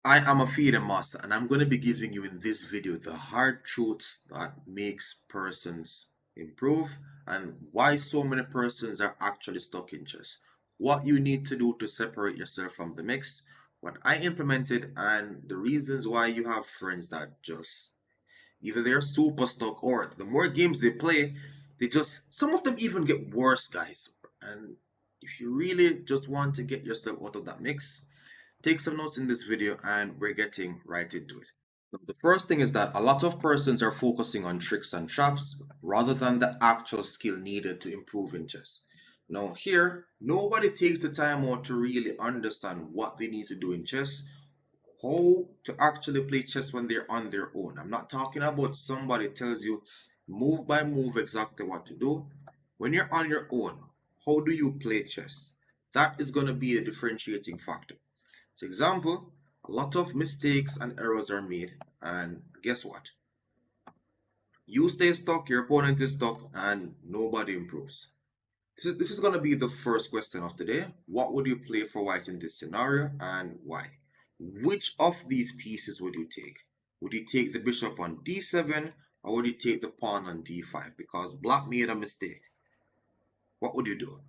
I am a feeding master, and I'm going to be giving you in this video the hard truths that makes persons improve and why so many persons are actually stuck in chess. What you need to do to separate yourself from the mix, what I implemented, and the reasons why you have friends that just either they're super stuck or the more games they play, they just some of them even get worse, guys. And if you really just want to get yourself out of that mix, take some notes in this video and we're getting right into it. The first thing is that a lot of persons are focusing on tricks and traps rather than the actual skill needed to improve in chess. Now here, nobody takes the time out to really understand what they need to do in chess, how to actually play chess when they're on their own. I'm not talking about somebody tells you move by move exactly what to do. When you're on your own, how do you play chess? That is going to be a differentiating factor. So example, a lot of mistakes and errors are made, and guess what? You stay stuck, your opponent is stuck, and nobody improves. This is going to be the first question of the day. What would you play for white in this scenario and why? Which of these pieces would you take? Would you take the bishop on d7 or would you take the pawn on d5? Because black made a mistake. What would you do?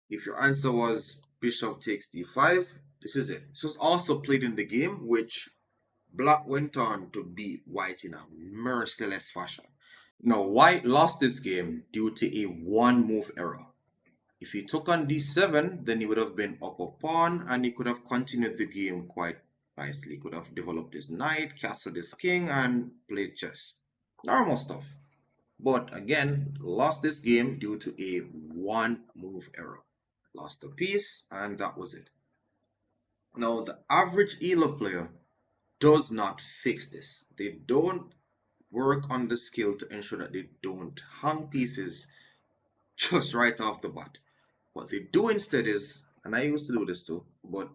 If your answer was bishop takes d5, this is it. This was also played in the game, which black went on to beat white in a merciless fashion. Now, white lost this game due to a one move error. If he took on d7, then he would have been up a pawn and he could have continued the game quite nicely. He could have developed his knight, castled his king, and played chess. Normal stuff. But again, lost this game due to a one move error. Lost a piece, and that was it. Now, the average ELO player does not fix this. They don't work on the skill to ensure that they don't hang pieces just right off the bat. What they do instead is, and I used to do this too, but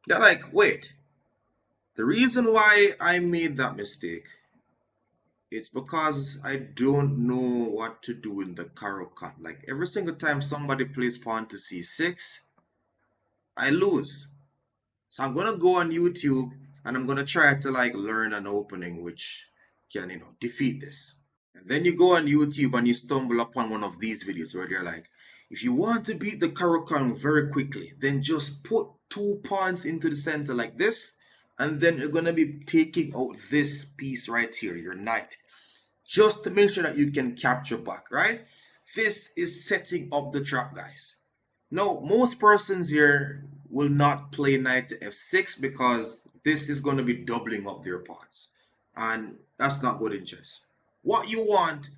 they're like, wait, the reason why I made that mistake, it's because I don't know what to do in the Caro-Kann. Like every single time somebody plays pawn to c6, I lose. So I'm gonna go on YouTube and I'm gonna try to like learn an opening which can, defeat this. And then you go on YouTube and you stumble upon one of these videos where they're like, if you want to beat the Caro-Kann very quickly, then just put two pawns into the center like this, and then you're gonna be taking out this piece right here, your knight, just to make sure that you can capture back, right? This is setting up the trap, guys. No, most persons here will not play knight to f6 because this is going to be doubling up their pawns. And that's not good in chess. What you want,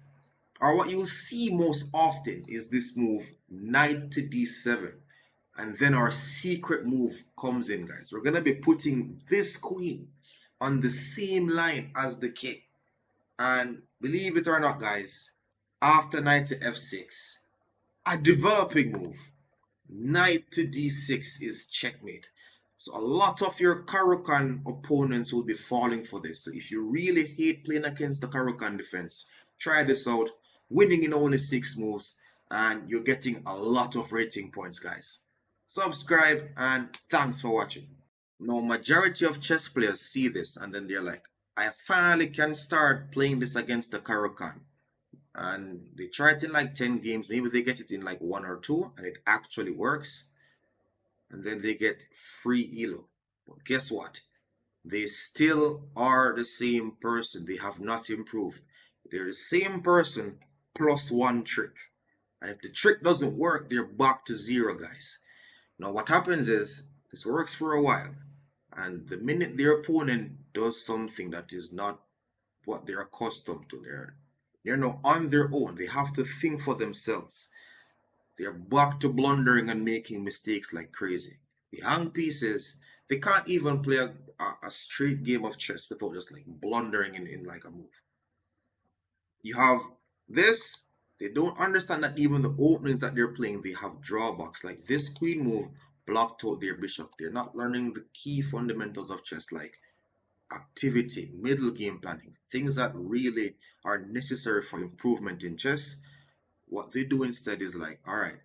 or what you'll see most often, is this move, knight to d7. And then our secret move comes in, guys. We're going to be putting this queen on the same line as the king. And believe it or not, guys, after knight to f6, a developing move, knight to d6 is checkmate. So a lot of your Caro-Kann opponents will be falling for this. So if you really hate playing against the Caro-Kann defense, try this out. Winning in only 6 moves, and you're getting a lot of rating points, guys. Subscribe, and thanks for watching. Now, majority of chess players see this, and then they're like, I finally can start playing this against the Caro-Kann. And they try it in like 10 games, maybe they get it in like 1 or 2, and it actually works, and then they get free elo. But guess what? They still are the same person. They have not improved. They're the same person plus one trick, and if the trick doesn't work, they're back to 0, guys. Now what happens is this works for a while, and the minute their opponent does something that is not what they're accustomed to, they're now on their own. They have to think for themselves. They're back to blundering and making mistakes like crazy. The hang pieces, they can't even play a straight game of chess without just like blundering in like a move. You have this, they don't understand that even the openings that they're playing, they have drawbacks. Like this queen move blocked out their bishop. They're not learning the key fundamentals of chess like activity, middle game planning, things that really are necessary for improvement in chess. What they do instead is like, all right,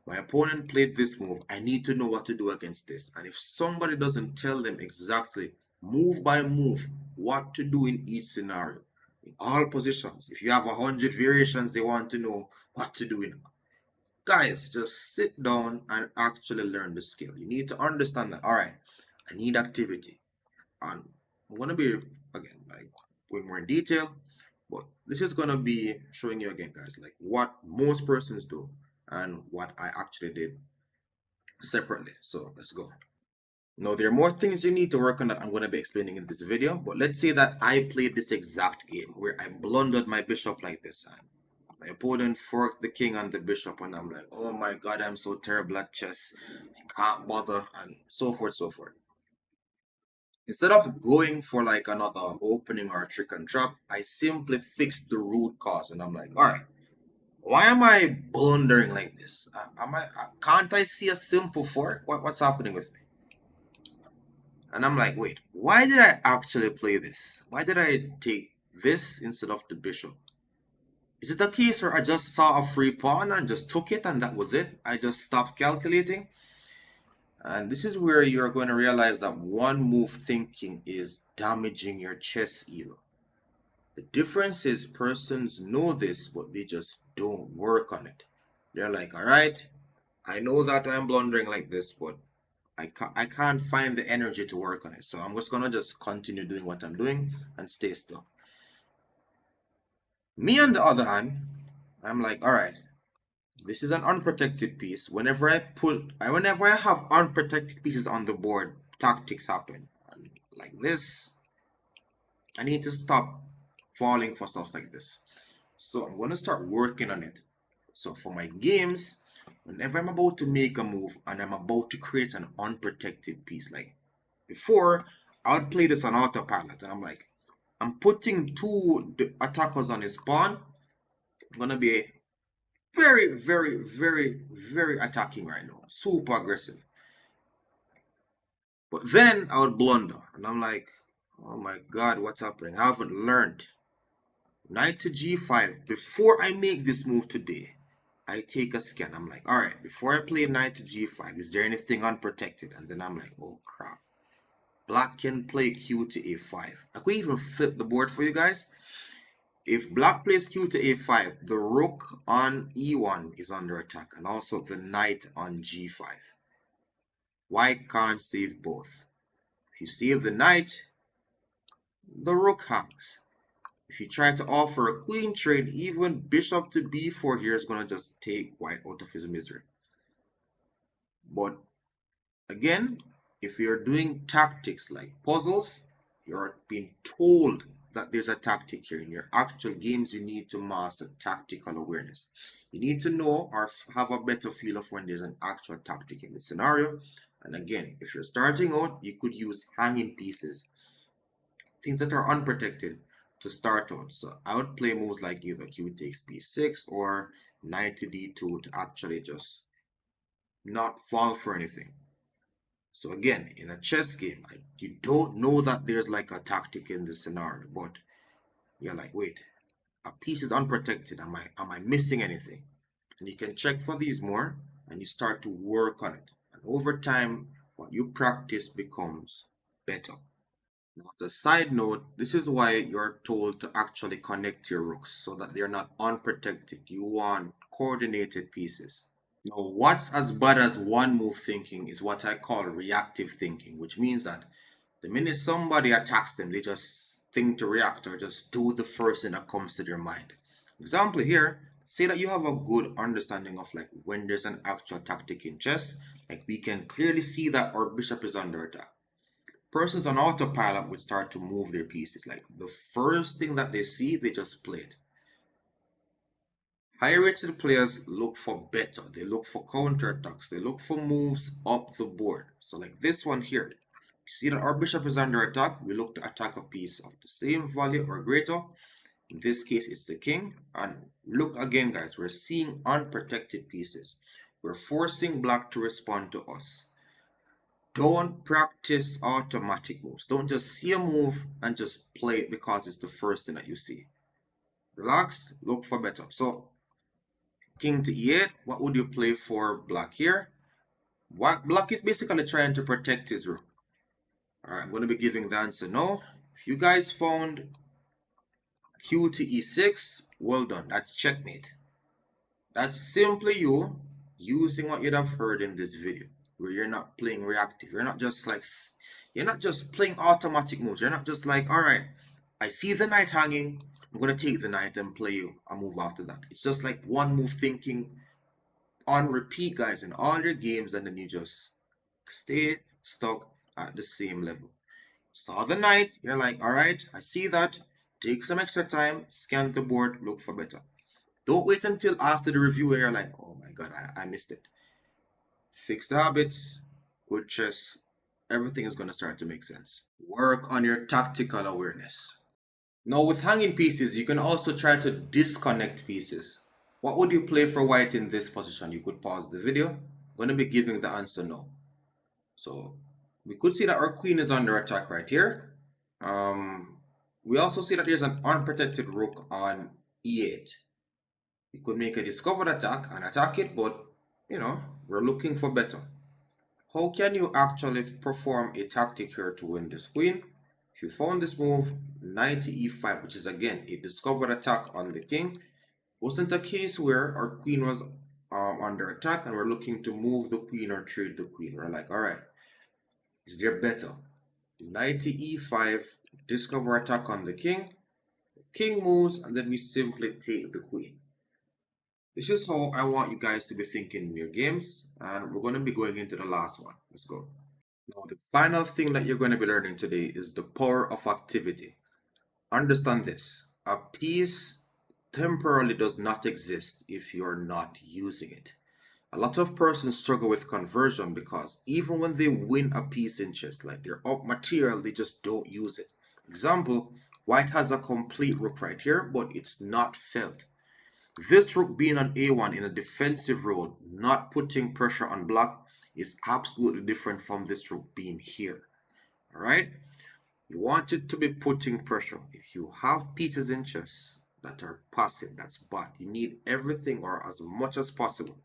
My opponent played this move. I need to know what to do against this. And if somebody doesn't tell them exactly, move by move, what to do in each scenario, in all positions, if you have 100 variations, they want to know what to do in. Guys, just sit down and actually learn the skill. You need to understand that, all right, I need activity. And I'm going to be, again, like, going more in detail, but this is going to be showing you again, guys, like what most persons do and what I actually did separately. So let's go. Now, there are more things you need to work on that I'm going to be explaining in this video, but let's say that I played this exact game where I blundered my bishop like this, and my opponent forked the king and the bishop, and I'm like, oh my god, I'm so terrible at chess, I can't bother, and so forth, so forth. Instead of going for like another opening or a trick and trap, I simply fixed the root cause, and I'm like, all right, why am I blundering like this? Can't I see a simple fork? What's happening with me? And I'm like, wait, why did I actually play this? Why did I take this instead of the bishop? Is it a case where I just saw a free pawn and just took it and that was it? I just stopped calculating? And this is where you're going to realize that one move thinking is damaging your chess elo. The difference is persons know this, but they just don't work on it. They're like, all right, I know that I'm blundering like this, but I can't find the energy to work on it. So I'm just going to just continue doing what I'm doing and stay still. Me, on the other hand, I'm like, all right, this is an unprotected piece. Whenever I have unprotected pieces on the board, tactics happen. And like this, I need to stop falling for stuff like this. So I'm going to start working on it. So for my games, whenever I'm about to make a move and I'm about to create an unprotected piece, like before, I would play this on autopilot and I'm like, I'm putting two attackers on his pawn. I'm going to be very, very, very, very attacking right now. Super aggressive. But then I would blunder. And I'm like, oh my god, what's happening? I haven't learned. Knight to g5. Before I make this move today, I take a scan. I'm like, alright, before I play knight to g5, is there anything unprotected? And then I'm like, oh crap. Black can play q to a5. I could even flip the board for you guys. If black plays q to a5, the rook on e1 is under attack, and also the knight on g5. White can't save both. If you save the knight, the rook hangs. If you try to offer a queen trade, even bishop to b4 here is going to just take white out of his misery. But again, if you're doing tactics like puzzles, you're being told that there's a tactic here. In your actual games, you need to master tactical awareness. You need to know or have a better feel of when there's an actual tactic in the scenario. And again, if you're starting out, you could use hanging pieces, things that are unprotected to start out. So I would play moves like either q takes b6 or knight to d2 to actually just not fall for anything. So again, in a chess game, you don't know that there's like a tactic in this scenario, but you're like, wait, a piece is unprotected. Am I missing anything? And you can check for these more, and you start to work on it. And over time, what you practice becomes better. Now, as a side note, this is why you're told to actually connect your rooks so that they're not unprotected. You want coordinated pieces. Now, what's as bad as one move thinking is what I call reactive thinking, which means that the minute somebody attacks them, they just think to react or just do the first thing that comes to their mind. Example here, say that you have a good understanding of like when there's an actual tactic in chess, like we can clearly see that our bishop is under attack. Persons on autopilot would start to move their pieces. Like the first thing that they see, they just play it. Higher rated players look for better. They look for counterattacks. They look for moves up the board. So like this one here. You see that our bishop is under attack. We look to attack a piece of the same value or greater. In this case, it's the king. And look again, guys. We're seeing unprotected pieces. We're forcing black to respond to us. Don't practice automatic moves. Don't just see a move and just play it because it's the first thing that you see. Relax. Look for better. So King to e8. What would you play for black here? Black is basically trying to protect his rook. Alright, I'm going to be giving the answer no. If you guys found Q to e6, well done. That's checkmate. That's simply you using what you'd have heard in this video, where you're not playing reactive. You're not just playing automatic moves. You're not just like, all right, I see the knight hanging. I'm going to take the knight and play you a move after that. It's just like one move thinking on repeat, guys, in all your games, and then you just stay stuck at the same level. Saw the knight, you're like, all right, I see that. Take some extra time, scan the board, look for better. Don't wait until after the review and you're like, oh my god, I missed it. Fix the habits, good chess, everything is going to start to make sense. Work on your tactical awareness. Now, with hanging pieces, you can also try to disconnect pieces. What would you play for white in this position? You could pause the video. I'm going to be giving the answer no. So, we could see that our queen is under attack right here. We also see that there's an unprotected rook on e8. You could make a discovered attack and attack it, but you know, we're looking for better. How can you actually perform a tactic here to win this queen? If you found this move, knight to e5, which is again a discovered attack on the king, wasn't a case where our queen was under attack and we're looking to move the queen or trade the queen. We're like, all right, is there better? Knight to e5, discover attack on the king. King moves, and then we simply take the queen. This is how I want you guys to be thinking in your games, and we're going to be going into the last one. Let's go. Now, the final thing that you're going to be learning today is the power of activity. Understand this. A piece temporarily does not exist if you're not using it. A lot of persons struggle with conversion because even when they win a piece in chess, like they're up material, they just don't use it. Example, white has a complete rook right here, but it's not felt. This rook being on a1 in a defensive role, not putting pressure on black, is absolutely different from this rook being here. Alright? You want it to be putting pressure. If you have pieces in chess that are passive, that's bad. You need everything, or as much as possible,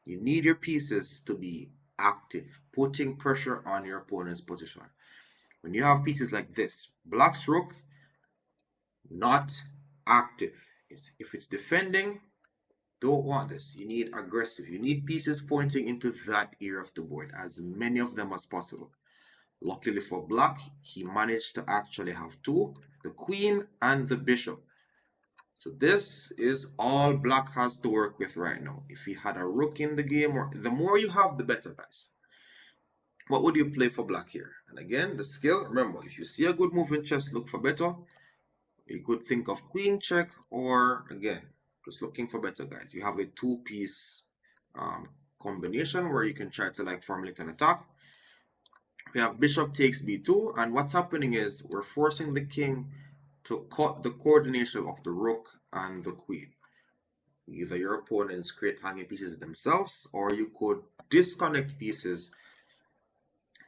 you need your pieces to be active, putting pressure on your opponent's position. When you have pieces like this, black's rook, not active. If it's defending, don't want this. You need aggressive. You need pieces pointing into that area of the board, as many of them as possible. Luckily for black, he managed to actually have two, the queen and the bishop. So this is all black has to work with right now. If he had a rook in the game, or the more you have, the better, guys. What would you play for black here? And again, the skill, remember, if you see a good move in chess, look for better. You could think of queen check, or again, just looking for better, guys. You have a two-piece combination where you can try to like formulate an attack. We have bishop takes b2, and what's happening is we're forcing the king to cut the coordination of the rook and the queen. Either your opponents create hanging pieces themselves, or you could disconnect pieces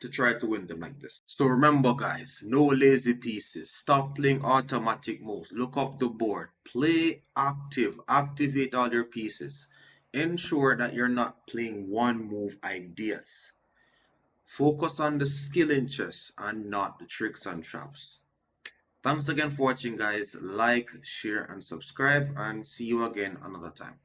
to try to win them like this. So remember, guys, no lazy pieces. Stop playing automatic moves. Look up the board. Play active. Activate all your pieces. Ensure that you're not playing one move ideas. Focus on the skill in chess and not the tricks and traps. Thanks again for watching, guys. Like, share, and subscribe, and see you again another time.